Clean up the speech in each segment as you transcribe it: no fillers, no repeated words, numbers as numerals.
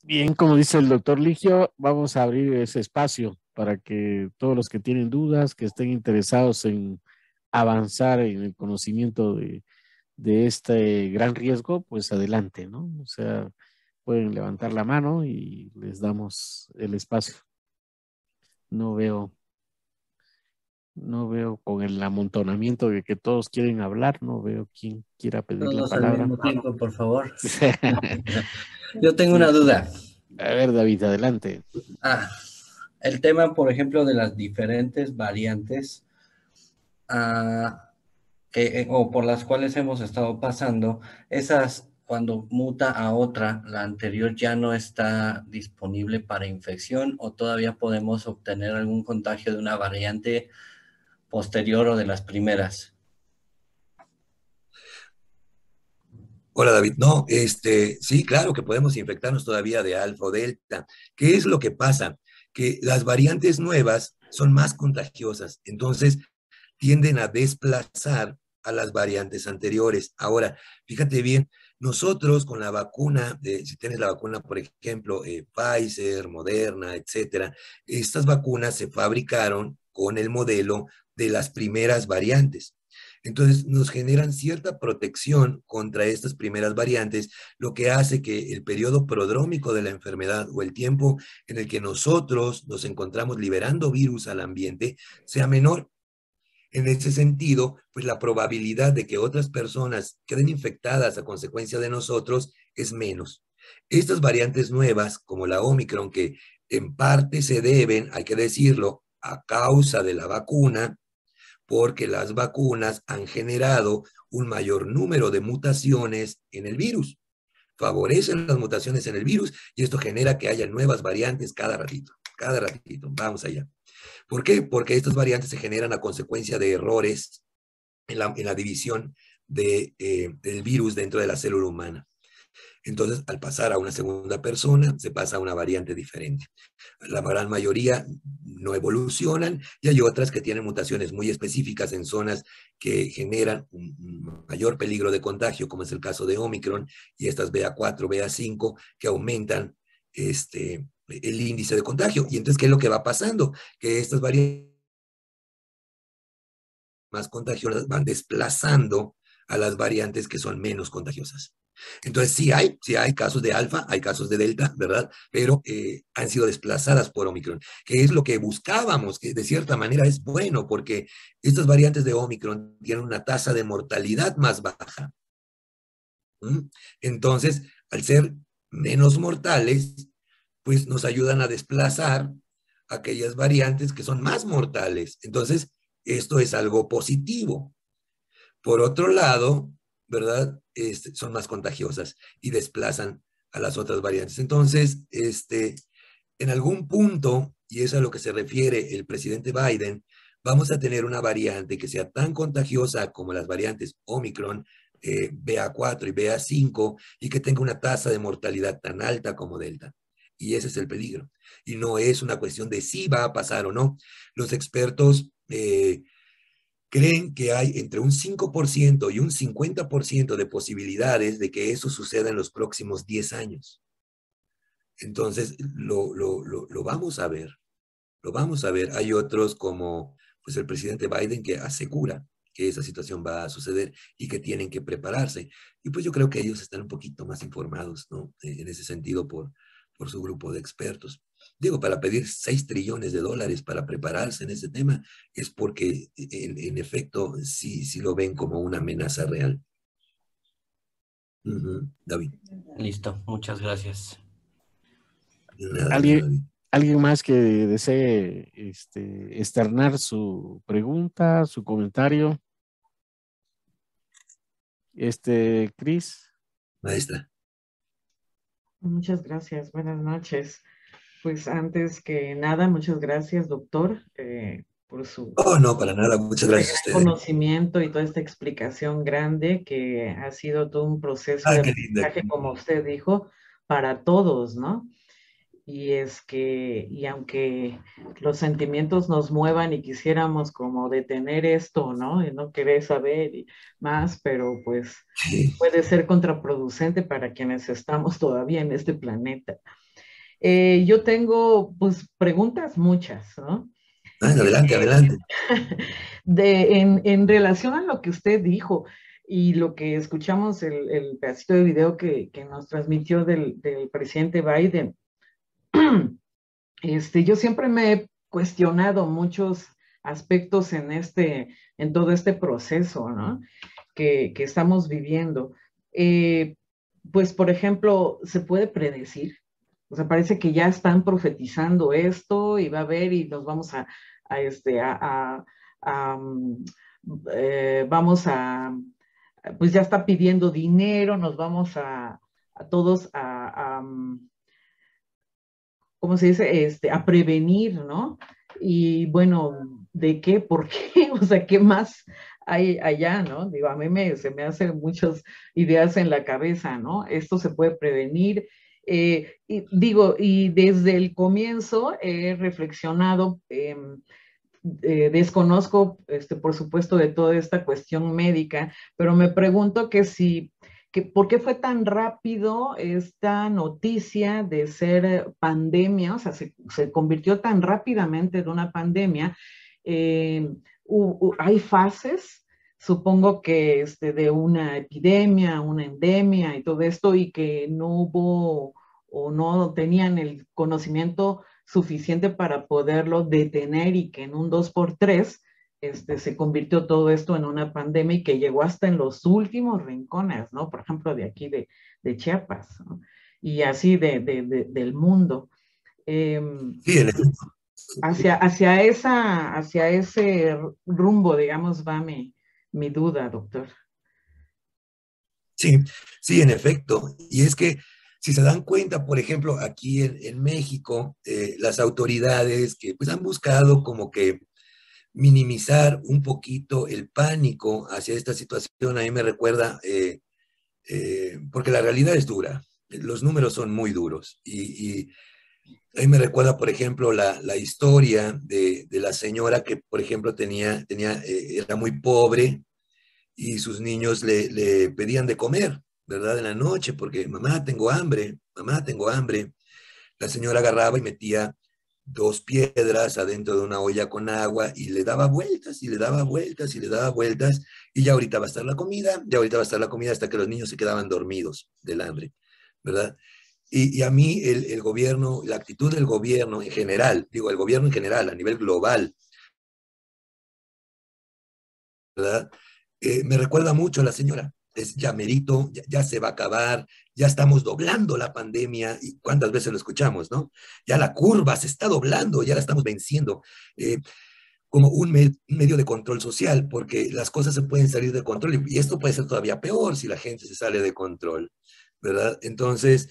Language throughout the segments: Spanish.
Bien, como dice el doctor Ligio, vamos a abrir ese espacio para que todos los que tienen dudas, que estén interesados en avanzar en el conocimiento de este gran riesgo, pues adelante, ¿no? O sea, pueden levantar la mano y les damos el espacio. No veo, no veo con el amontonamiento de que todos quieren hablar, no veo quién quiera pedir la Todos al palabra. mismo tiempo, por favor. Yo tengo una Sí. duda. A ver, David, adelante. Ah, el tema, por ejemplo, de las diferentes variantes o por las cuales hemos estado pasando, esas cuando muta a otra, la anterior ya no está disponible para infección o todavía podemos obtener algún contagio de una variante posterior o de las primeras. Hola David, no, sí, claro que podemos infectarnos todavía de alfa o delta. ¿Qué es lo que pasa? Que las variantes nuevas son más contagiosas, entonces tienden a desplazar a las variantes anteriores. Ahora, fíjate bien, nosotros con la vacuna, si tienes la vacuna, por ejemplo, Pfizer, Moderna, etcétera, estas vacunas se fabricaron con el modelo de las primeras variantes. Entonces, nos generan cierta protección contra estas primeras variantes, lo que hace que el periodo prodrómico de la enfermedad o el tiempo en el que nosotros nos encontramos liberando virus al ambiente sea menor. En ese sentido, pues la probabilidad de que otras personas queden infectadas a consecuencia de nosotros es menos. Estas variantes nuevas, como la Omicron, que en parte se deben, hay que decirlo, a causa de la vacuna, porque las vacunas han generado un mayor número de mutaciones en el virus. Favorecen las mutaciones en el virus y esto genera que haya nuevas variantes cada ratito. Cada ratito. Vamos allá. ¿Por qué? Porque estas variantes se generan a consecuencia de errores en la división del virus dentro de la célula humana. Entonces, al pasar a una segunda persona, se pasa a una variante diferente. La gran mayoría no evolucionan y hay otras que tienen mutaciones muy específicas en zonas que generan un mayor peligro de contagio, como es el caso de Omicron y estas BA4, BA5, que aumentan el índice de contagio. Y entonces, ¿qué es lo que va pasando? Que estas variantes más contagiosas van desplazando a las variantes que son menos contagiosas. Entonces, sí hay casos de alfa, hay casos de delta, ¿verdad? Pero han sido desplazadas por Omicron, que es lo que buscábamos, que de cierta manera es bueno, porque estas variantes de Omicron tienen una tasa de mortalidad más baja. ¿Mm? Entonces, al ser menos mortales, pues nos ayudan a desplazar aquellas variantes que son más mortales. Entonces, esto es algo positivo. Por otro lado, ¿verdad? Son más contagiosas y desplazan a las otras variantes. Entonces, en algún punto, y es a lo que se refiere el presidente Biden, vamos a tener una variante que sea tan contagiosa como las variantes Omicron, BA4 y BA5, y que tenga una tasa de mortalidad tan alta como Delta. Y ese es el peligro. Y no es una cuestión de si va a pasar o no. Los expertos creen que hay entre un 5% y un 50% de posibilidades de que eso suceda en los próximos 10 años. Entonces, lo vamos a ver, lo vamos a ver. Hay otros como pues, el presidente Biden que asegura que esa situación va a suceder y que tienen que prepararse. Y pues yo creo que ellos están un poquito más informados, ¿no? En ese sentido, por su grupo de expertos. Digo, para pedir 6 trillones de dólares para prepararse en ese tema es porque en efecto sí lo ven como una amenaza real. David. Listo, muchas gracias. Nada, ¿Alguien, David. alguien más que desee externar su pregunta, su comentario? Cris. Maestra. Muchas gracias, buenas noches. Pues antes que nada, muchas gracias, doctor, por su Oh, no, para nada. Muchas este gracias a gran ustedes. conocimiento y toda esta explicación grande que ha sido todo un proceso Ah, de qué linda. aprendizaje, como usted dijo, para todos, ¿no? Y es que, y aunque los sentimientos nos muevan y quisiéramos como detener esto, ¿no? Y no querer saber y más, pero pues Sí. puede ser contraproducente para quienes estamos todavía en este planeta. Yo tengo, pues, preguntas muchas, ¿no? Ah, adelante, adelante. En relación a lo que usted dijo y lo que escuchamos, el pedacito de video que nos transmitió del presidente Biden, yo siempre me he cuestionado muchos aspectos en todo este proceso, ¿no? Que estamos viviendo. Eh, pues, por ejemplo, ¿se puede predecir? O sea, parece que ya están profetizando esto y va a haber y nos vamos a, este, a, mm, vamos pues ya está pidiendo dinero, nos vamos a todos ¿cómo se dice? A prevenir, ¿no? Y bueno, ¿de qué? ¿Por qué? O sea, ¿qué más hay allá, no? Digo, a mí se me hacen muchas ideas en la cabeza, ¿no? Esto se puede prevenir. Y digo, y desde el comienzo he reflexionado, desconozco, por supuesto, de toda esta cuestión médica, pero me pregunto ¿por qué fue tan rápido esta noticia de ser pandemia? O sea, se convirtió tan rápidamente en una pandemia. Eh, Hay fases, supongo que de una epidemia, una endemia y todo esto, y que no hubo o no tenían el conocimiento suficiente para poderlo detener y que en un 2x3 se convirtió todo esto en una pandemia y que llegó hasta en los últimos rincones, ¿no? Por ejemplo, de aquí de Chiapas, ¿no? Y así del mundo. Eh, Sí, en efecto. hacia ese rumbo, digamos, va mi duda, doctor. Sí, sí, en efecto. Y es que si se dan cuenta, por ejemplo, aquí en México, las autoridades que pues han buscado como que minimizar un poquito el pánico hacia esta situación, a mí me recuerda, porque la realidad es dura, los números son muy duros. Y a mí me recuerda, por ejemplo, la historia de la señora que, por ejemplo, era muy pobre y sus niños le pedían de comer, ¿verdad? En la noche, porque mamá, tengo hambre, mamá, tengo hambre. La señora agarraba y metía dos piedras adentro de una olla con agua y le daba vueltas y le daba vueltas y le daba vueltas y ya ahorita va a estar la comida, ya ahorita va a estar la comida hasta que los niños se quedaban dormidos del hambre, ¿verdad? Y a mí el gobierno, la actitud del gobierno en general, digo, el gobierno en general, a nivel global, ¿verdad? Me recuerda mucho a la señora. Es ya merito, ya se va a acabar, ya estamos doblando la pandemia, y cuántas veces lo escuchamos, ¿no? Ya la curva se está doblando, ya la estamos venciendo, como un medio de control social, porque las cosas se pueden salir de control, y esto puede ser todavía peor si la gente se sale de control, ¿verdad? Entonces,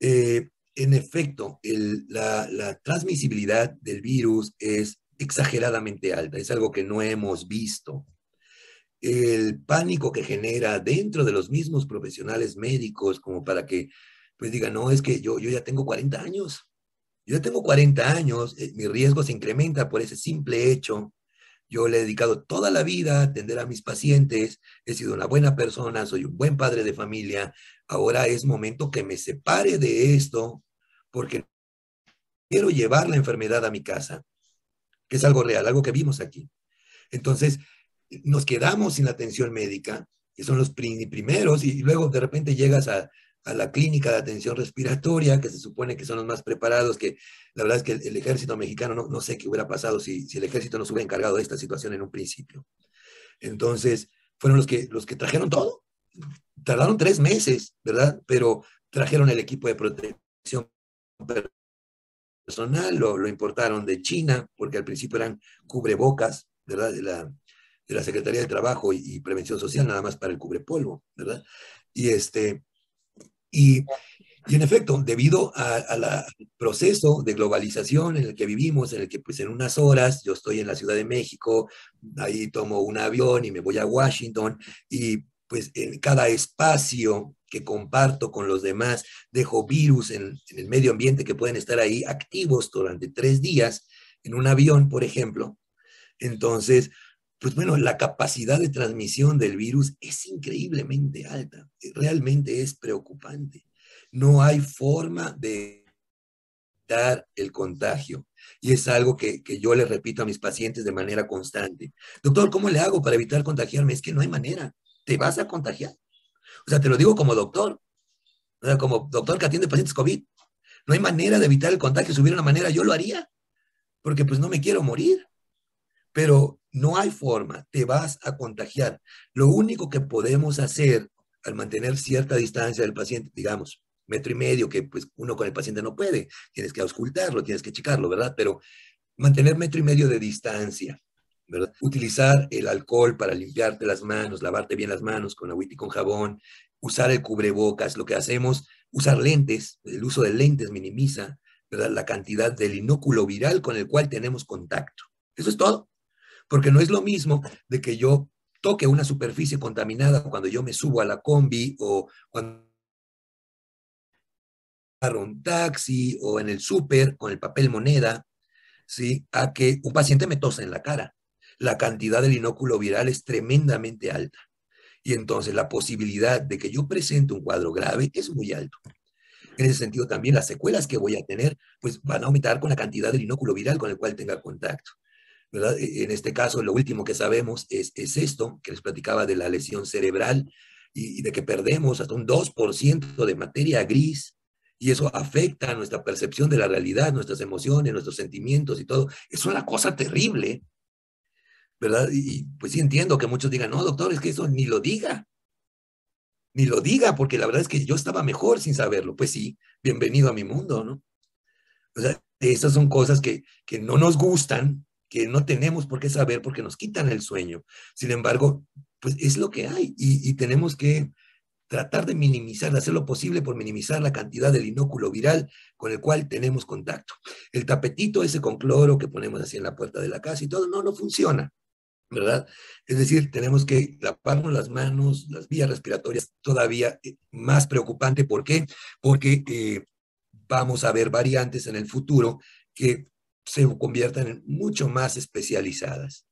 en efecto, la transmisibilidad del virus es exageradamente alta, es algo que no hemos visto. El pánico que genera dentro de los mismos profesionales médicos, como para que, pues digan, no, es que yo ya tengo 40 años, yo ya tengo 40 años, mi riesgo se incrementa por ese simple hecho. Yo le he dedicado toda la vida a atender a mis pacientes, he sido una buena persona, soy un buen padre de familia, ahora es momento que me separe de esto, porque quiero llevar la enfermedad a mi casa, que es algo real, algo que vimos aquí. Entonces, nos quedamos sin la atención médica, que son los primeros, y luego de repente llegas a la clínica de atención respiratoria, que se supone que son los más preparados, que la verdad es que el ejército mexicano, no sé qué hubiera pasado si el ejército no se hubiera encargado de esta situación en un principio. Entonces, fueron los que trajeron todo. Tardaron 3 meses, ¿verdad? Pero trajeron el equipo de protección personal, lo importaron de China, porque al principio eran cubrebocas, ¿verdad? De la Secretaría de Trabajo y Prevención Social, nada más para el cubrepolvo, ¿verdad? Y, y, y en efecto, debido al proceso de globalización en el que vivimos, en el que pues en unas horas yo estoy en la Ciudad de México, ahí tomo un avión y me voy a Washington, y pues en cada espacio que comparto con los demás, dejo virus en el medio ambiente que pueden estar ahí activos durante 3 días en un avión, por ejemplo. Entonces, pues bueno, la capacidad de transmisión del virus es increíblemente alta, realmente es preocupante. No hay forma de evitar el contagio. Y es algo que yo le repito a mis pacientes de manera constante. Doctor, ¿cómo le hago para evitar contagiarme? Es que no hay manera. Te vas a contagiar. O sea, te lo digo como doctor. O sea, como doctor que atiende pacientes COVID. No hay manera de evitar el contagio. Si hubiera una manera, yo lo haría. Porque pues no me quiero morir. Pero no hay forma. Te vas a contagiar. Lo único que podemos hacer al mantener cierta distancia del paciente, digamos, 1,5 metros, que pues uno con el paciente no puede. Tienes que auscultarlo, tienes que checarlo, ¿verdad? Pero mantener 1,5 metros de distancia, ¿verdad? Utilizar el alcohol para limpiarte las manos, lavarte bien las manos con agüita y con jabón, usar el cubrebocas, lo que hacemos, usar lentes, el uso de lentes minimiza, ¿verdad?, la cantidad del inóculo viral con el cual tenemos contacto. Eso es todo, porque no es lo mismo de que yo toque una superficie contaminada cuando yo me subo a la combi o cuando agarro un taxi o en el súper con el papel moneda, ¿sí?, a que un paciente me tosa en la cara. La cantidad del inóculo viral es tremendamente alta. Y entonces la posibilidad de que yo presente un cuadro grave es muy alto. En ese sentido también las secuelas que voy a tener pues van a aumentar con la cantidad del inóculo viral con el cual tenga contacto, ¿verdad? En este caso lo último que sabemos es esto que les platicaba de la lesión cerebral y de que perdemos hasta un 2% de materia gris, y eso afecta a nuestra percepción de la realidad, nuestras emociones, nuestros sentimientos y todo. Es una cosa terrible, ¿verdad? Y pues sí entiendo que muchos digan, no, doctor, es que eso ni lo diga, porque la verdad es que yo estaba mejor sin saberlo. Pues sí, bienvenido a mi mundo, ¿no? O sea, esas son cosas que no nos gustan, que no tenemos por qué saber porque nos quitan el sueño. Sin embargo, pues es lo que hay y tenemos que tratar de minimizar, de hacer lo posible por minimizar la cantidad del inóculo viral con el cual tenemos contacto. El tapetito ese con cloro que ponemos así en la puerta de la casa y todo, no funciona, ¿verdad? Es decir, tenemos que lavarnos las manos, las vías respiratorias, todavía más preocupante. ¿Por qué? Porque vamos a ver variantes en el futuro que se conviertan en mucho más especializadas.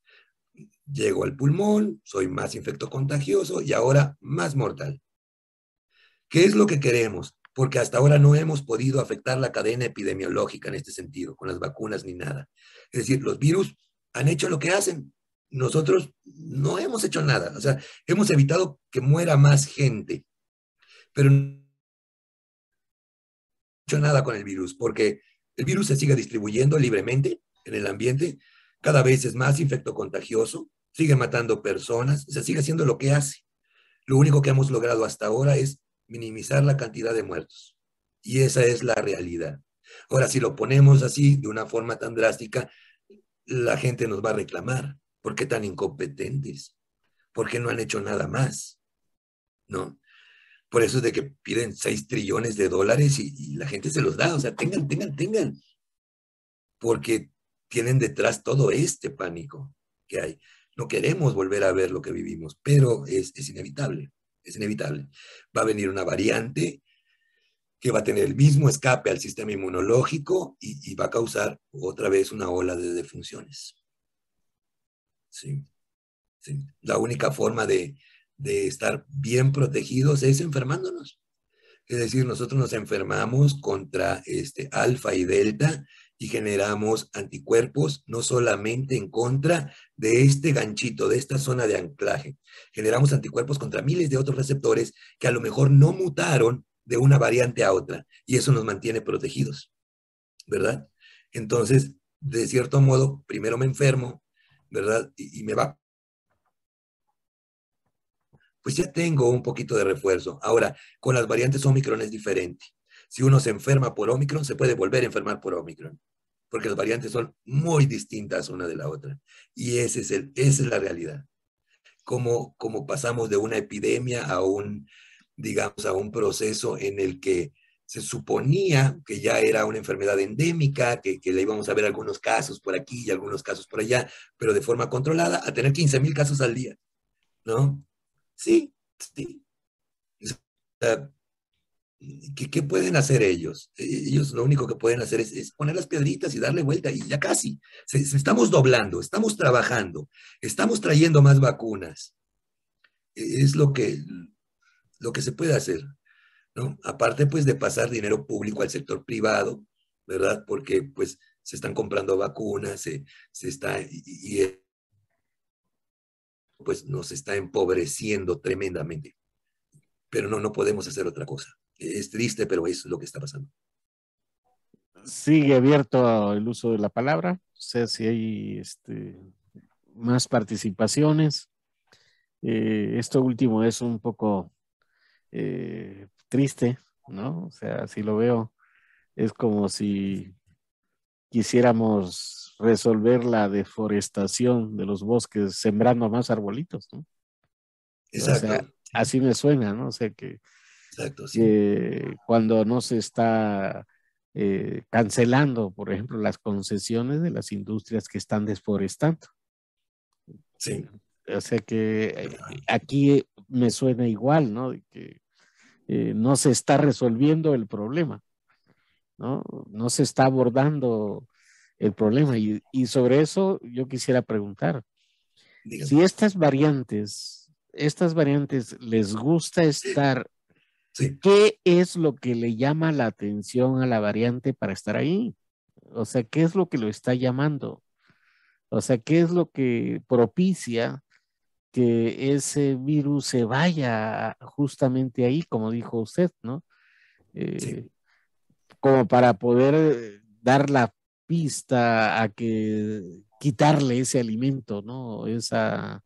Llego al pulmón, soy más infectocontagioso y ahora más mortal. ¿Qué es lo que queremos? Porque hasta ahora no hemos podido afectar la cadena epidemiológica en este sentido, con las vacunas ni nada. Es decir, los virus han hecho lo que hacen. Nosotros no hemos hecho nada. O sea, hemos evitado que muera más gente, pero no hecho nada con el virus, porque el virus se sigue distribuyendo libremente en el ambiente, cada vez es más infectocontagioso, sigue matando personas, o sea, sigue haciendo lo que hace. Lo único que hemos logrado hasta ahora es minimizar la cantidad de muertos. Y esa es la realidad. Ahora, si lo ponemos así, de una forma tan drástica, la gente nos va a reclamar. ¿Por qué tan incompetentes? ¿Por qué no han hecho nada más? ¿No? Por eso es de que piden 6 trillones de dólares y la gente se los da. O sea, tengan. Porque tienen detrás todo este pánico que hay. No queremos volver a ver lo que vivimos, pero es inevitable. Es inevitable. Va a venir una variante que va a tener el mismo escape al sistema inmunológico y va a causar otra vez una ola de defunciones. Sí, sí. La única forma de estar bien protegidos es enfermándonos. Es decir, nosotros nos enfermamos contra alfa y delta y generamos anticuerpos no solamente en contra de este ganchito, de esta zona de anclaje. Generamos anticuerpos contra miles de otros receptores que a lo mejor no mutaron de una variante a otra y eso nos mantiene protegidos, ¿verdad? Entonces, de cierto modo, primero me enfermo, ¿verdad? Y me va, pues ya tengo un poquito de refuerzo. Ahora, con las variantes Omicron es diferente. Si uno se enferma por Omicron, se puede volver a enfermar por Omicron, porque las variantes son muy distintas una de la otra. Y esa es la realidad. Como pasamos de una epidemia a digamos, a un proceso en el que se suponía que ya era una enfermedad endémica, que le íbamos a ver algunos casos por aquí y algunos casos por allá, pero de forma controlada, a tener 15,000 casos al día, ¿no? Sí, sí. O sea, ¿qué pueden hacer ellos? Ellos lo único que pueden hacer es poner las piedritas y darle vuelta y ya casi. Estamos doblando, estamos trabajando, estamos trayendo más vacunas. Es lo que se puede hacer, ¿no? Aparte, pues, de pasar dinero público al sector privado, ¿verdad? Porque pues se están comprando vacunas, se está, pues nos está empobreciendo tremendamente. Pero no podemos hacer otra cosa. Es triste, pero es lo que está pasando. Sigue abierto el uso de la palabra, o sea, si hay más participaciones. Esto último es un poco triste, ¿no? O sea, si lo veo, es como si quisiéramos resolver la deforestación de los bosques sembrando más arbolitos, ¿no? O sea, Exacto. así me suena, ¿no? O sea, Exacto, sí. que cuando no se está cancelando, por ejemplo, las concesiones de las industrias que están desforestando. Sí. O sea que aquí me suena igual, ¿no? De que no se está resolviendo el problema, ¿no? No se está abordando el problema. Y sobre eso yo quisiera preguntar, Dígame. si estas variantes les gusta estar, Sí. ¿qué es lo que le llama la atención a la variante para estar ahí? O sea, ¿qué es lo que lo está llamando? O sea, ¿qué es lo que propicia que ese virus se vaya justamente ahí, como dijo usted, ¿no? Sí. Eh, Como para poder dar la pista a que quitarle ese alimento, ¿no? Esa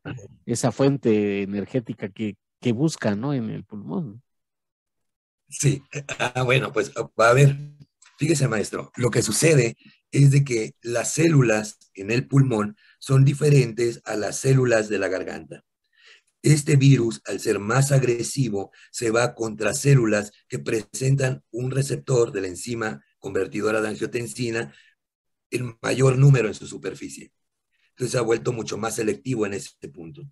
fuente energética que busca, ¿no? En el pulmón. Sí. Bueno, pues va a ver. Fíjese, maestro, lo que sucede es de que las células en el pulmón son diferentes a las células de la garganta. Este virus, al ser más agresivo, se va contra células que presentan un receptor de la enzima convertidora de angiotensina en mayor número en su superficie. Entonces se ha vuelto mucho más selectivo en este punto.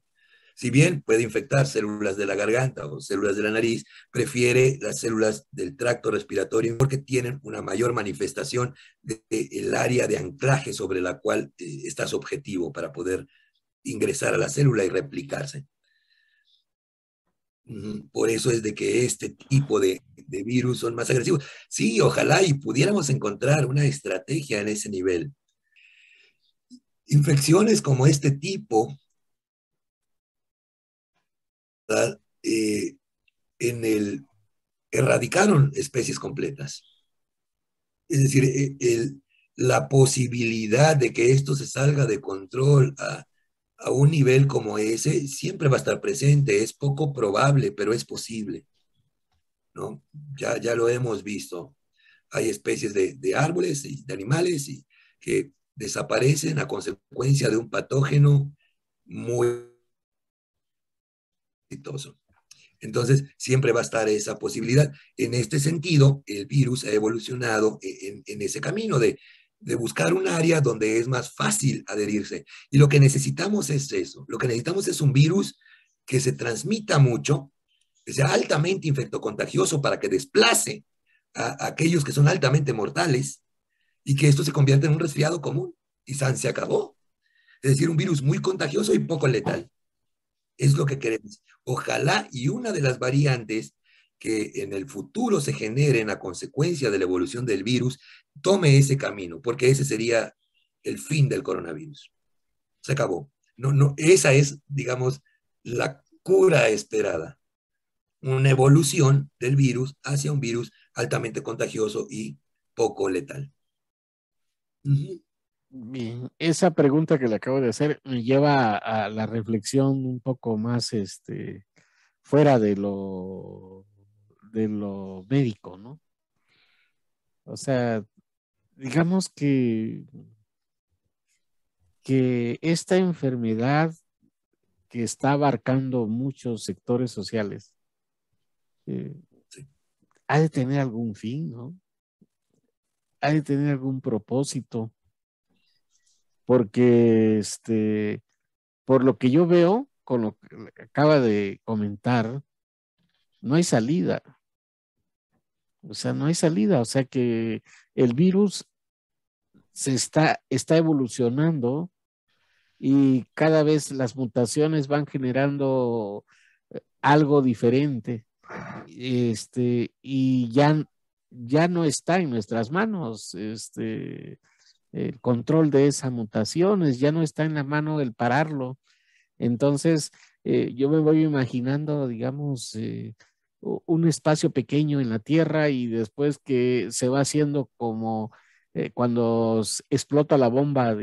Si bien puede infectar células de la garganta o células de la nariz, prefiere las células del tracto respiratorio porque tienen una mayor manifestación del área de anclaje sobre la cual está su objetivo para poder ingresar a la célula y replicarse. Por eso es de que este tipo de virus son más agresivos. Sí, ojalá y pudiéramos encontrar una estrategia en ese nivel. Infecciones como este tipo, ¿verdad? En el, erradicaron especies completas. Es decir, la posibilidad de que esto se salga de control a un nivel como ese siempre va a estar presente. Es poco probable, pero es posible, ¿no? Ya lo hemos visto. Hay especies de árboles y de animales que desaparecen a consecuencia de un patógeno muy exitoso. Entonces, siempre va a estar esa posibilidad. En este sentido, el virus ha evolucionado en ese camino de buscar un área donde es más fácil adherirse. Y lo que necesitamos es eso. Lo que necesitamos es un virus que se transmita mucho, que sea altamente infectocontagioso para que desplace a aquellos que son altamente mortales y que esto se convierta en un resfriado común. Y San se acabó. Es decir, un virus muy contagioso y poco letal. Es lo que queremos. Ojalá y una de las variantes que en el futuro se generen a consecuencia de la evolución del virus tome ese camino, porque ese sería el fin del coronavirus. Se acabó. Esa es, digamos, la cura esperada. Una evolución del virus hacia un virus altamente contagioso y poco letal. Bien, esa pregunta que le acabo de hacer me lleva a la reflexión un poco más fuera de lo médico, ¿no? O sea, digamos que esta enfermedad que está abarcando muchos sectores sociales eh, Sí. ha de tener algún fin, ¿no? Ha de tener algún propósito, porque por lo que yo veo, con lo que acaba de comentar, no hay salida. O sea, no hay salida. O sea que el virus está evolucionando y cada vez las mutaciones van generando algo diferente. Y ya no está en nuestras manos, el control de esa mutación, ya no está en la mano el pararlo. Entonces, yo me voy imaginando, digamos, un espacio pequeño en la Tierra y después que se va haciendo como cuando explota la bomba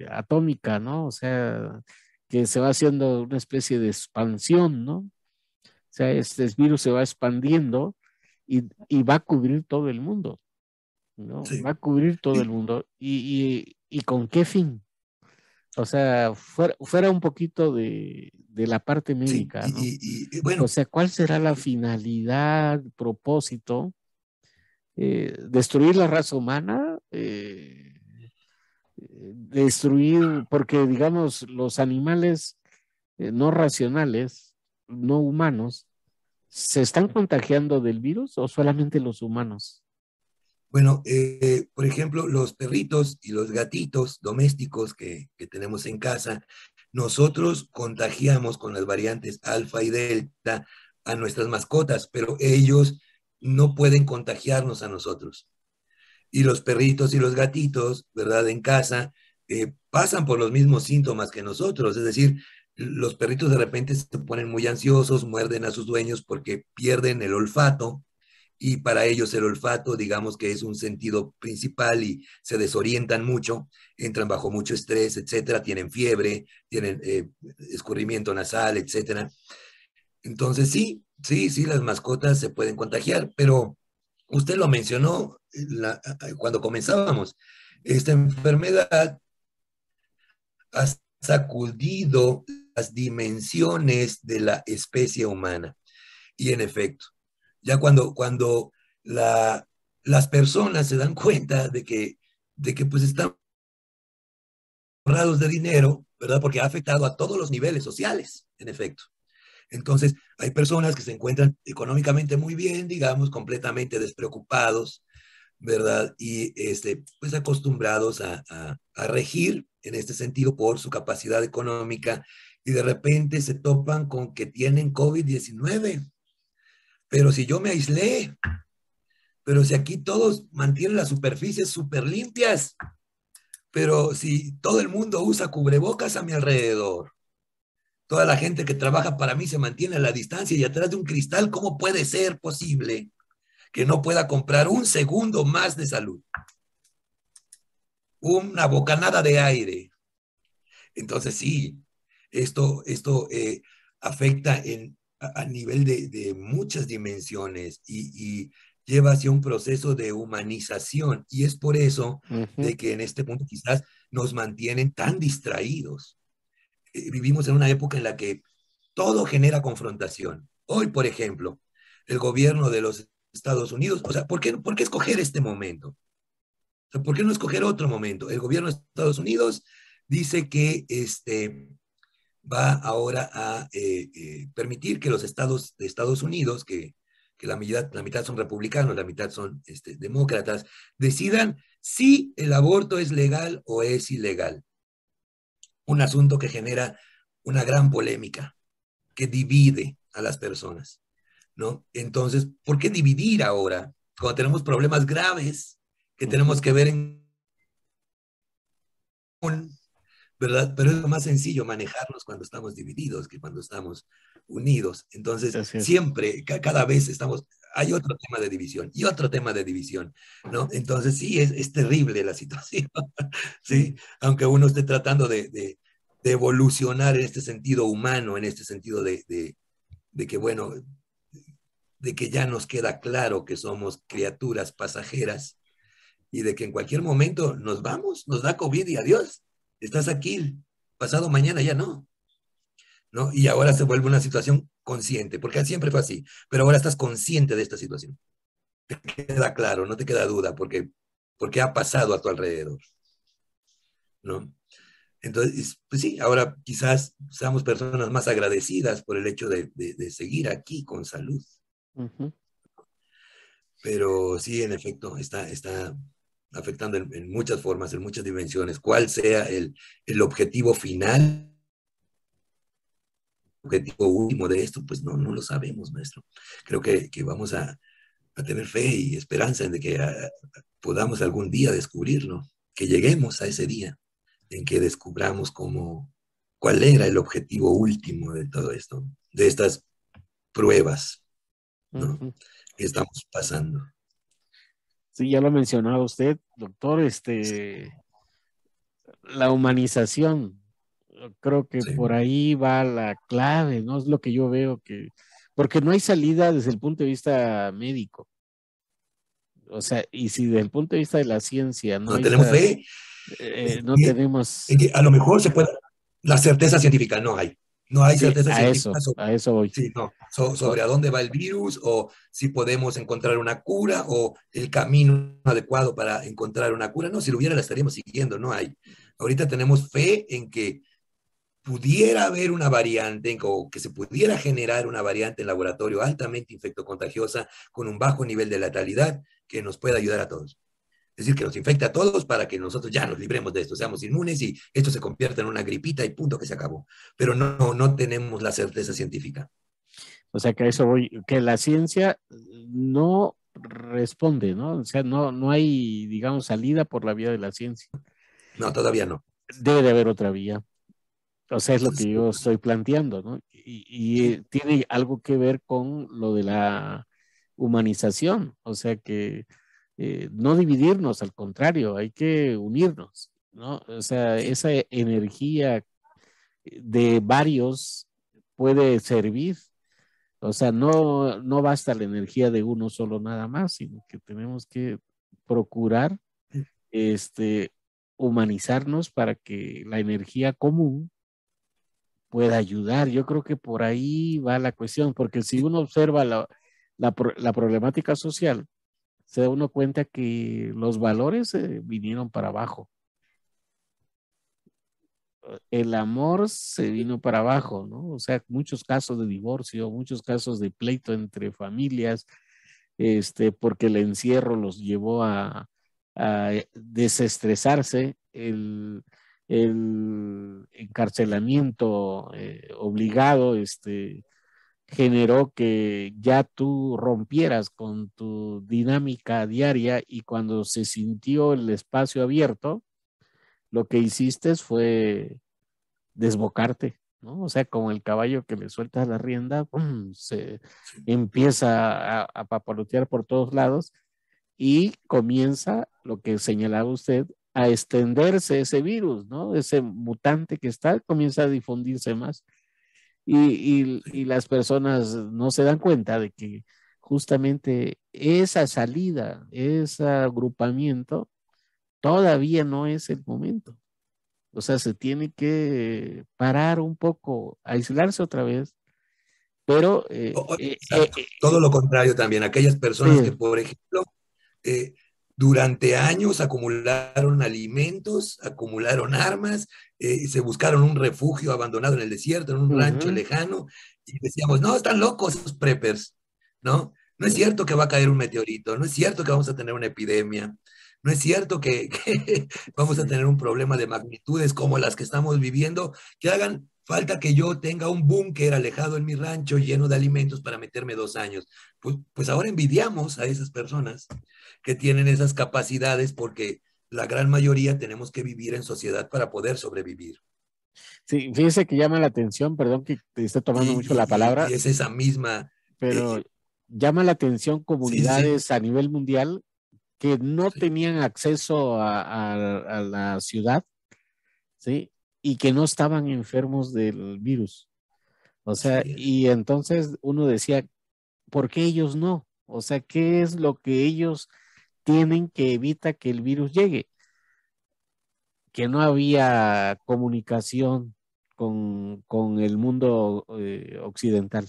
atómica, ¿no? O sea, que se va haciendo una especie de expansión, ¿no? O sea, este virus se va expandiendo y va a cubrir todo el mundo, ¿no? Sí, Va a cubrir todo el sí, mundo. ¿Y con qué fin? O sea, fuera un poquito de la parte sí. médica, ¿no? Y O bueno, sea, ¿cuál será la finalidad, propósito? ¿Destruir la raza humana? Destruir, porque digamos, los animales no racionales, no humanos, ¿se están contagiando del virus o solamente los humanos? bueno, por ejemplo, los perritos y los gatitos domésticos que tenemos en casa, nosotros contagiamos con las variantes alfa y delta a nuestras mascotas, pero ellos no pueden contagiarnos a nosotros. Y los perritos y los gatitos, ¿verdad? En casa, pasan por los mismos síntomas que nosotros, es decir, los perritos de repente se ponen muy ansiosos, muerden a sus dueños porque pierden el olfato y para ellos el olfato, digamos que es un sentido principal y se desorientan mucho, entran bajo mucho estrés, etcétera, tienen fiebre, tienen escurrimiento nasal, etcétera. Entonces sí, las mascotas se pueden contagiar, pero usted lo mencionó cuando comenzábamos. Esta enfermedad ha sacudido las dimensiones de la especie humana. Y en efecto, ya cuando la, las personas se dan cuenta de que pues están forrados de dinero, ¿verdad? Porque ha afectado a todos los niveles sociales, en efecto. Entonces, hay personas que se encuentran económicamente muy bien, digamos, completamente despreocupados, ¿verdad? Y pues acostumbrados a regir en este sentido por su capacidad económica y de repente se topan con que tienen COVID-19. Pero si yo me aislé, pero si aquí todos mantienen las superficies súper limpias, pero si todo el mundo usa cubrebocas a mi alrededor, toda la gente que trabaja para mí se mantiene a la distancia y atrás de un cristal, ¿cómo puede ser posible que no pueda comprar un segundo más de salud? Una bocanada de aire. Entonces sí, esto afecta a nivel de muchas dimensiones y lleva hacia un proceso de humanización. Y es por eso Ujú. de que en este punto quizás nos mantienen tan distraídos. Vivimos en una época en la que todo genera confrontación. Hoy, por ejemplo, el gobierno de los Estados Unidos, o sea, ¿por qué escoger este momento? O sea, ¿por qué no escoger otro momento? El gobierno de Estados Unidos dice que va ahora a permitir que los estados de Estados Unidos, que la mitad son republicanos, la mitad son demócratas, decidan si el aborto es legal o es ilegal. Un asunto que genera una gran polémica, que divide a las personas, ¿no? Entonces, ¿por qué dividir ahora cuando tenemos problemas graves que tenemos Ujú. que ver en ¿verdad? Pero es más sencillo manejarnos cuando estamos divididos que cuando estamos unidos. Entonces, Así es. siempre, cada vez hay otro tema de división y otro tema de división, ¿no? Entonces, sí, es terrible la situación, ¿sí? Aunque uno esté tratando de evolucionar en este sentido humano, en este sentido de que, bueno, de que ya nos queda claro que somos criaturas pasajeras y de que en cualquier momento nos vamos, nos da COVID y adiós, estás aquí, pasado mañana ya no, ¿no? Y ahora se vuelve una situación consciente, porque siempre fue así, pero ahora estás consciente de esta situación. Te queda claro, no te queda duda, porque ha pasado a tu alrededor, ¿no? Entonces, pues sí, ahora quizás seamos personas más agradecidas por el hecho de seguir aquí con salud, Ujú. pero sí, en efecto, está afectando en muchas formas, en muchas dimensiones. ¿Cuál sea el objetivo final, objetivo último de esto? Pues no lo sabemos, maestro. Creo que vamos a tener fe y esperanza en de que podamos algún día descubrirlo, que lleguemos a ese día en que descubramos cuál era el objetivo último de todo esto, de estas pruebas, ¿no? Ujú. Que estamos pasando. Sí, ya lo mencionaba usted, doctor, la humanización. Creo que Sí. por ahí va la clave, ¿no? Es lo que yo veo porque no hay salida desde el punto de vista médico. O sea, y si desde el punto de vista de la ciencia no No hay tenemos fe no en tenemos, que a lo mejor se puede, la certeza científica no hay. No hay sí, certeza científica sobre, a eso voy. sí, no, O- sobre a dónde va el virus o si podemos encontrar una cura o el camino adecuado para encontrar una cura. No, si lo hubiera la estaríamos siguiendo, no hay. Ahorita tenemos fe en que pudiera haber una variante o que se pudiera generar una variante en laboratorio altamente infectocontagiosa con un bajo nivel de letalidad que nos pueda ayudar a todos. Es decir, que nos infecte a todos para que nosotros ya nos libremos de esto, seamos inmunes y esto se convierta en una gripita y punto que se acabó. Pero no tenemos la certeza científica. O sea, que a eso voy, que la ciencia no responde, ¿no? O sea, no hay, digamos, salida por la vía de la ciencia. No, todavía no. Debe de haber otra vía. O sea, es lo que Sí, yo estoy planteando, ¿no? Y sí. tiene algo que ver con lo de la humanización, o sea que no dividirnos, al contrario, hay que unirnos, ¿no? O sea, Sí. esa energía de varios puede servir, o sea, no basta la energía de uno solo nada más, sino que tenemos que procurar este, humanizarnos para que la energía común pueda ayudar. Yo creo que por ahí va la cuestión, porque si uno observa la problemática social, se da uno cuenta que los valores vinieron para abajo. El amor se vino para abajo, ¿no? O sea, muchos casos de divorcio, muchos casos de pleito entre familias, porque el encierro los llevó a desestresarse, el encarcelamiento obligado, generó que ya tú rompieras con tu dinámica diaria y cuando se sintió el espacio abierto, lo que hiciste fue desbocarte, ¿no? O sea, como el caballo que le sueltas la rienda, ¡pum! Se empieza a papalotear por todos lados y comienza lo que señalaba usted, a extenderse ese virus, ¿no? Ese mutante que está comienza a difundirse más y las personas no se dan cuenta de que justamente esa salida, ese agrupamiento, todavía no es el momento. O sea, se tiene que parar un poco, aislarse otra vez, pero Exacto. Todo lo contrario también. Aquellas personas que, sí, por ejemplo, eh, durante años acumularon alimentos, acumularon armas, se buscaron un refugio abandonado en el desierto, en un rancho ujú, lejano, y decíamos, no, están locos esos preppers, ¿no? No es cierto que va a caer un meteorito, no es cierto que vamos a tener una epidemia, no es cierto que vamos a tener un problema de magnitudes como las que estamos viviendo, que hagan falta que yo tenga un búnker alejado en mi rancho lleno de alimentos para meterme 2 años. Pues ahora envidiamos a esas personas que tienen esas capacidades porque la gran mayoría tenemos que vivir en sociedad para poder sobrevivir. sí, fíjese que llama la atención, perdón que te esté tomando mucho la Y palabra, es esa misma, pero eh, llama la atención sí, sí, comunidades a nivel mundial que no sí, tenían acceso a la ciudad, ¿sí? Y que no estaban enfermos del virus. O sea, así es. y entonces uno decía, ¿por qué ellos no? O sea, ¿qué es lo que ellos tienen que evitar que el virus llegue? Que no había comunicación con el mundo occidental.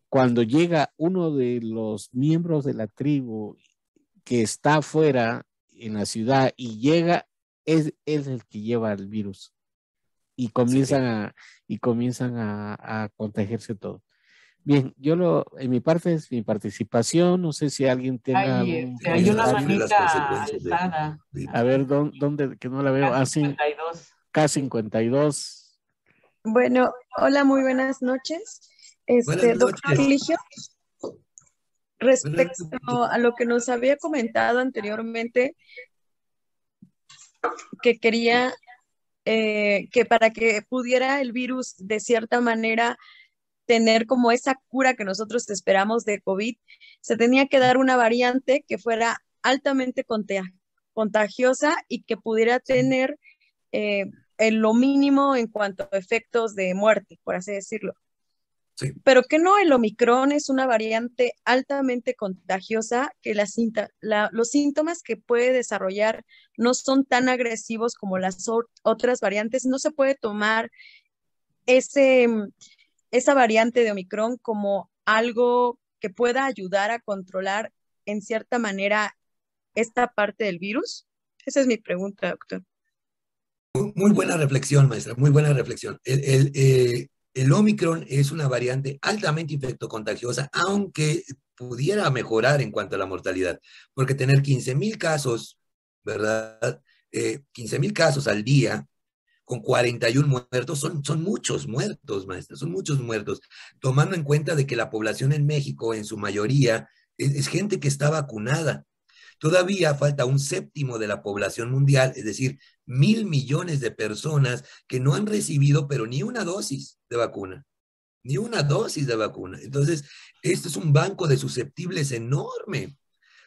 Cuando llega uno de los miembros de la tribu que está afuera en la ciudad y llega, es el que lleva el virus y Sí. comienzan a contagiarse todo. Bien, en mi parte es mi participación, no sé si alguien tenga Hay, algún Y hay una sufrir comentario. las manita consecuencias de eso. alzada, A ver, ¿dónde, que no la veo? Así, K52. K52. Bueno, hola, muy buenas noches. Buenas Doctor noches. Ligio, respecto a lo que nos había comentado anteriormente, que quería que para que pudiera el virus de cierta manera tener como esa cura que nosotros esperamos de COVID, se tenía que dar una variante que fuera altamente contagiosa y que pudiera tener en lo mínimo en cuanto a efectos de muerte, por así decirlo. Sí. Pero que no, el Omicron es una variante altamente contagiosa, que los síntomas que puede desarrollar no son tan agresivos como las otras variantes. No se puede tomar esa variante de Omicron como algo que pueda ayudar a controlar en cierta manera esta parte del virus. Esa es mi pregunta, doctor. Muy buena reflexión, maestra, muy buena reflexión. El Omicron es una variante altamente infectocontagiosa, aunque pudiera mejorar en cuanto a la mortalidad, porque tener 15,000 casos, ¿verdad? 15,000 casos al día, con 41 muertos, son muchos muertos, maestra, son muchos muertos, tomando en cuenta de que la población en México, en su mayoría, es gente que está vacunada. Todavía falta 1/7 de la población mundial, es decir, 1,000 millones de personas que no han recibido, pero ni una dosis de vacuna, ni una dosis de vacuna. Entonces, esto es un banco de susceptibles enorme.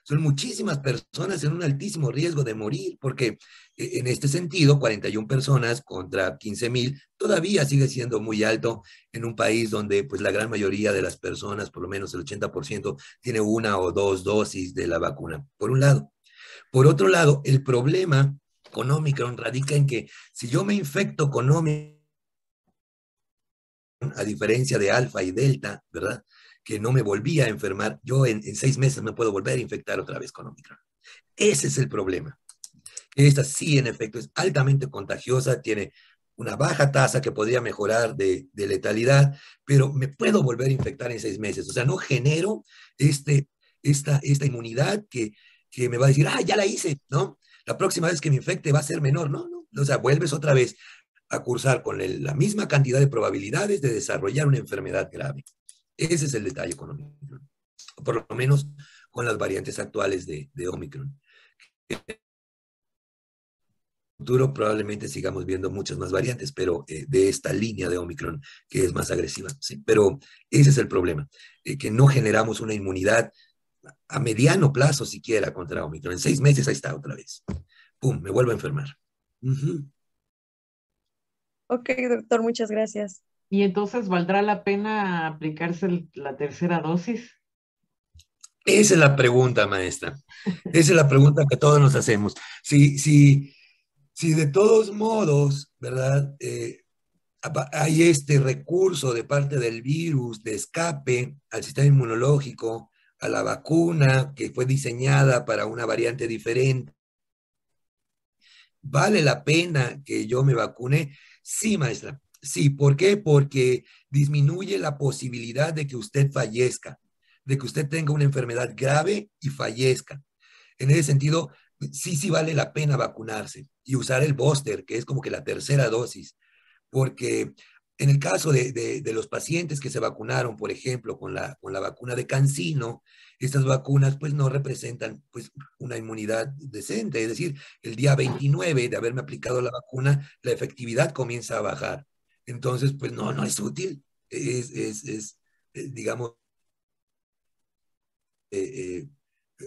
Son muchísimas personas en un altísimo riesgo de morir, porque en este sentido, 41 personas contra 15,000 todavía sigue siendo muy alto en un país donde pues la gran mayoría de las personas, por lo menos el 80%, tiene una o dos dosis de la vacuna, por un lado. Por otro lado, el problema con Omicron radica en que si yo me infecto con Omicron, a diferencia de Alfa y Delta, ¿verdad?, que no me volvía a enfermar, yo en 6 meses me puedo volver a infectar otra vez con Omicron. Ese es el problema. Esta sí, en efecto, es altamente contagiosa, tiene una baja tasa que podría mejorar de letalidad, pero me puedo volver a infectar en 6 meses. O sea, no genero esta inmunidad que me va a decir, ya la hice, ¿no? La próxima vez que me infecte va a ser menor, ¿no? O sea, vuelves otra vez a cursar con la misma cantidad de probabilidades de desarrollar una enfermedad grave. Ese es el detalle con Omicron, por lo menos con las variantes actuales de Omicron. En el futuro probablemente sigamos viendo muchas más variantes, pero de esta línea de Omicron que es más agresiva. ¿Sí? Pero ese es el problema, que no generamos una inmunidad a mediano plazo siquiera contra Omicron. En 6 meses ahí está otra vez. ¡Pum! Me vuelvo a enfermar. Ok, doctor, muchas gracias. ¿Y entonces valdrá la pena aplicarse la tercera dosis? Esa es la pregunta, maestra. Esa es la pregunta que todos nos hacemos. Si de todos modos, ¿verdad? Hay este recurso de parte del virus de escape al sistema inmunológico, a la vacuna que fue diseñada para una variante diferente. ¿Vale la pena que yo me vacune? Sí, maestra. Sí, ¿por qué? Porque disminuye la posibilidad de que usted fallezca, de que usted tenga una enfermedad grave y fallezca. En ese sentido, sí vale la pena vacunarse y usar el booster, que es como que la tercera dosis, porque en el caso de los pacientes que se vacunaron, por ejemplo, con la vacuna de CanSino, estas vacunas pues no representan pues una inmunidad decente, es decir, el día 29 de haberme aplicado la vacuna, la efectividad comienza a bajar. Entonces, pues no es útil, digamos,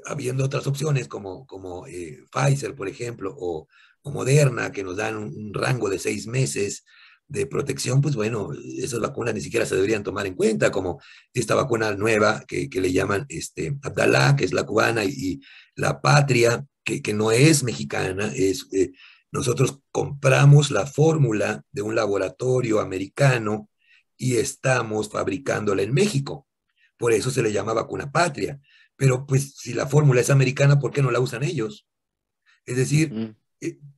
habiendo otras opciones como Pfizer, por ejemplo, o Moderna, que nos dan un rango de 6 meses de protección, pues bueno, esas vacunas ni siquiera se deberían tomar en cuenta, como esta vacuna nueva que le llaman Abdalá, que es la cubana, y la Patria, que no es mexicana, nosotros compramos la fórmula de un laboratorio americano y estamos fabricándola en México. Por eso se le llama vacuna Patria. Pero pues si la fórmula es americana, ¿por qué no la usan ellos? Es decir,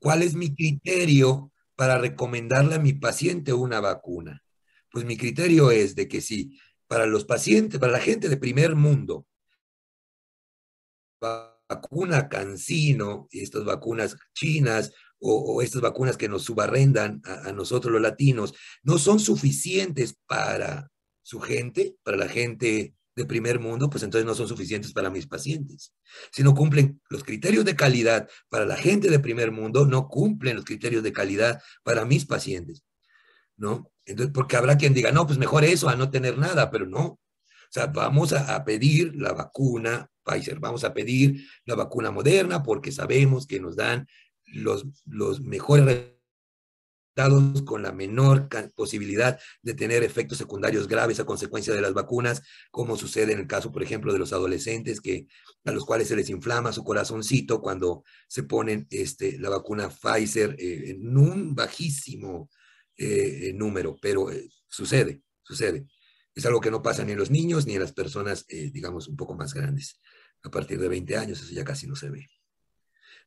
¿cuál es mi criterio para recomendarle a mi paciente una vacuna? Pues mi criterio es de que si para los pacientes, para la gente de primer mundo, vacuna CanSino y estas vacunas chinas o estas vacunas que nos subarrendan a nosotros los latinos, no son suficientes para su gente, para la gente de primer mundo, pues entonces no son suficientes para mis pacientes. Si no cumplen los criterios de calidad para la gente de primer mundo, no cumplen los criterios de calidad para mis pacientes, ¿no? Entonces, porque habrá quien diga, no, pues mejor eso a no tener nada, pero no. O sea, vamos a pedir la vacuna Pfizer, vamos a pedir la vacuna Moderna porque sabemos que nos dan los mejores resultados con la menor posibilidad de tener efectos secundarios graves a consecuencia de las vacunas, como sucede en el caso, por ejemplo, de los adolescentes a los cuales se les inflama su corazoncito cuando se ponen la vacuna Pfizer en un bajísimo número, pero sucede. Es algo que no pasa ni en los niños ni en las personas, digamos, un poco más grandes. A partir de 20 años eso ya casi no se ve.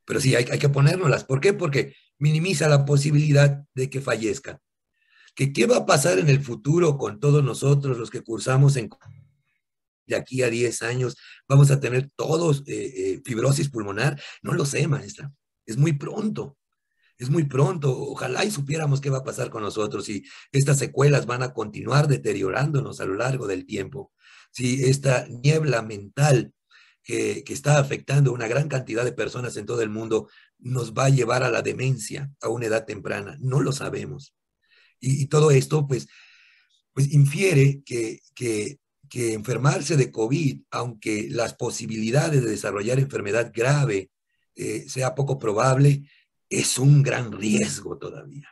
Pero sí, hay que ponérnoslas. ¿Por qué? Porque minimiza la posibilidad de que fallezcan. ¿Qué va a pasar en el futuro con todos nosotros, los que cursamos de aquí a 10 años? ¿Vamos a tener todos fibrosis pulmonar? No lo sé, maestra. Es muy pronto. Es muy pronto. Ojalá y supiéramos qué va a pasar con nosotros, si estas secuelas van a continuar deteriorándonos a lo largo del tiempo, si esta niebla mental que está afectando a una gran cantidad de personas en todo el mundo nos va a llevar a la demencia a una edad temprana. No lo sabemos. Y todo esto, pues infiere que enfermarse de COVID, aunque las posibilidades de desarrollar enfermedad grave sea poco probable, es un gran riesgo todavía.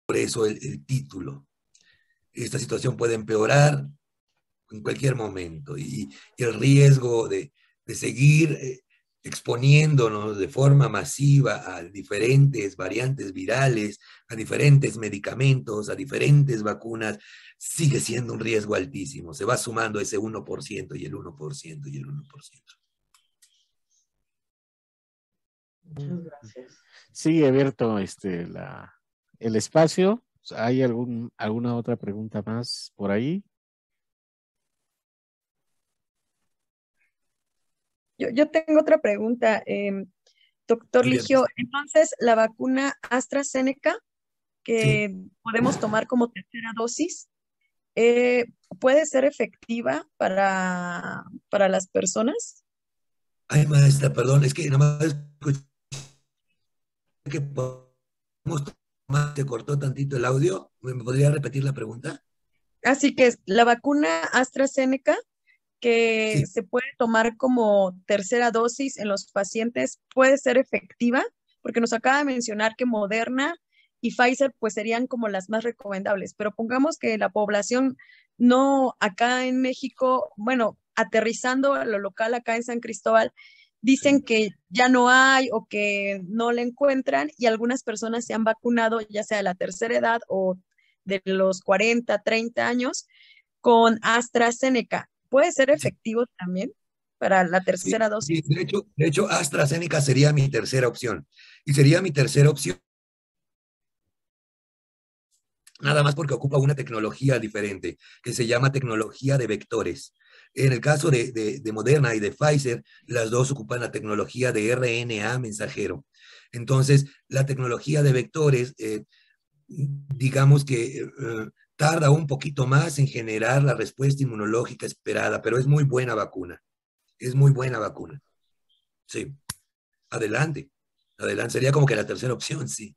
Por eso el título. Esta situación puede empeorar en cualquier momento y el riesgo de seguir exponiéndonos de forma masiva a diferentes variantes virales, a diferentes medicamentos, a diferentes vacunas, sigue siendo un riesgo altísimo. Se va sumando ese 1% y el 1% y el 1%. Muchas gracias. Sigue abierto el espacio. ¿Hay alguna otra pregunta más por ahí? Yo tengo otra pregunta, doctor Ligio. Entonces, la vacuna AstraZeneca, que sí podemos tomar como tercera dosis, ¿puede ser efectiva para las personas? Ay, maestra, perdón, es que nada más escuché que podemos tomar, te cortó tantito el audio. ¿Me podría repetir la pregunta? Así que la vacuna AstraZeneca, que sí se puede tomar como tercera dosis en los pacientes, ¿puede ser efectiva? Porque nos acaba de mencionar que Moderna y Pfizer pues serían como las más recomendables, pero pongamos que la población no acá en México, bueno, aterrizando a lo local acá en San Cristóbal, dicen que ya no hay o que no la encuentran y algunas personas se han vacunado ya sea de la tercera edad o de los 40, 30 años con AstraZeneca. ¿Puede ser efectivo también para la tercera dosis? Sí, de hecho, AstraZeneca sería mi tercera opción. Y sería mi tercera opción nada más porque ocupa una tecnología diferente, que se llama tecnología de vectores. En el caso de Moderna y de Pfizer, las dos ocupan la tecnología de RNA mensajero. Entonces, la tecnología de vectores, digamos que tarda un poquito más en generar la respuesta inmunológica esperada, pero es muy buena vacuna. Es muy buena vacuna. Sí. Adelante. Adelante. Sería como que la tercera opción, sí.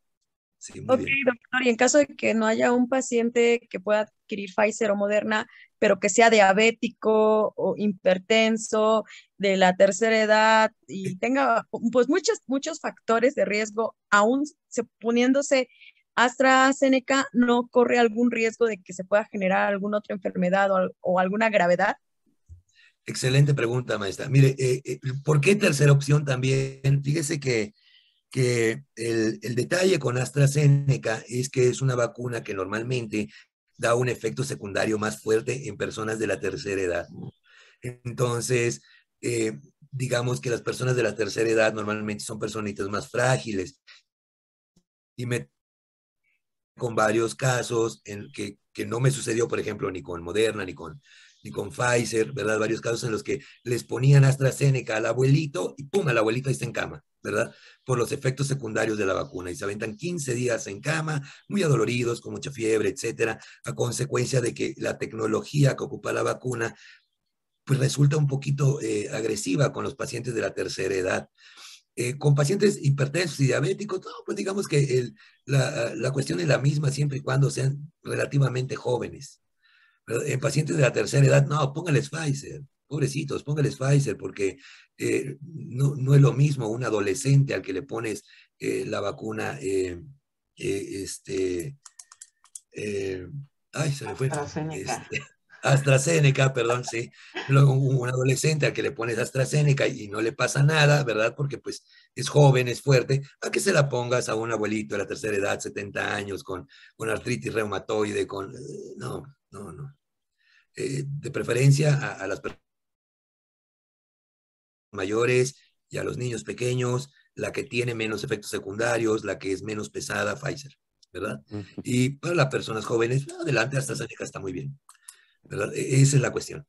Sí, muy bien. Doctor, y en caso de que no haya un paciente que pueda adquirir Pfizer o Moderna, pero que sea diabético o hipertenso, de la tercera edad y tenga pues muchos factores de riesgo, aún poniéndose AstraZeneca, ¿no corre algún riesgo de que se pueda generar alguna otra enfermedad o alguna gravedad? Excelente pregunta, maestra. Mire, ¿por qué tercera opción también? Fíjese que el detalle con AstraZeneca es que es una vacuna que normalmente da un efecto secundario más fuerte en personas de la tercera edad. Entonces, digamos que las personas de la tercera edad normalmente son personitas más frágiles y me con varios casos en que no me sucedió, por ejemplo, ni con Moderna, ni con Pfizer, ¿verdad? Varios casos en los que les ponían AstraZeneca al abuelito y ¡pum! El abuelito está en cama. ¿verdad? Por los efectos secundarios de la vacuna y se aventan 15 días en cama, muy adoloridos, con mucha fiebre, etcétera, a consecuencia de que la tecnología que ocupa la vacuna pues resulta un poquito agresiva con los pacientes de la tercera edad. Con pacientes hipertensos y diabéticos, no, pues digamos que la cuestión es la misma siempre y cuando sean relativamente jóvenes. ¿Verdad? En pacientes de la tercera edad, no, póngales Pfizer, pobrecitos, póngales Pfizer, porque no es lo mismo un adolescente al que le pones la vacuna, ay, se me fue. AstraZeneca. AstraZeneca, perdón, sí. Luego un adolescente al que le pones AstraZeneca y no le pasa nada, ¿verdad? Porque pues es joven, es fuerte, a que se la pongas a un abuelito de la tercera edad, 70 años, con artritis reumatoide, no, no, no. De preferencia a las personas mayores y a los niños pequeños, la que tiene menos efectos secundarios, la que es menos pesada, Pfizer, ¿verdad? Y para las personas jóvenes, adelante, AstraZeneca está muy bien, ¿verdad? Esa es la cuestión.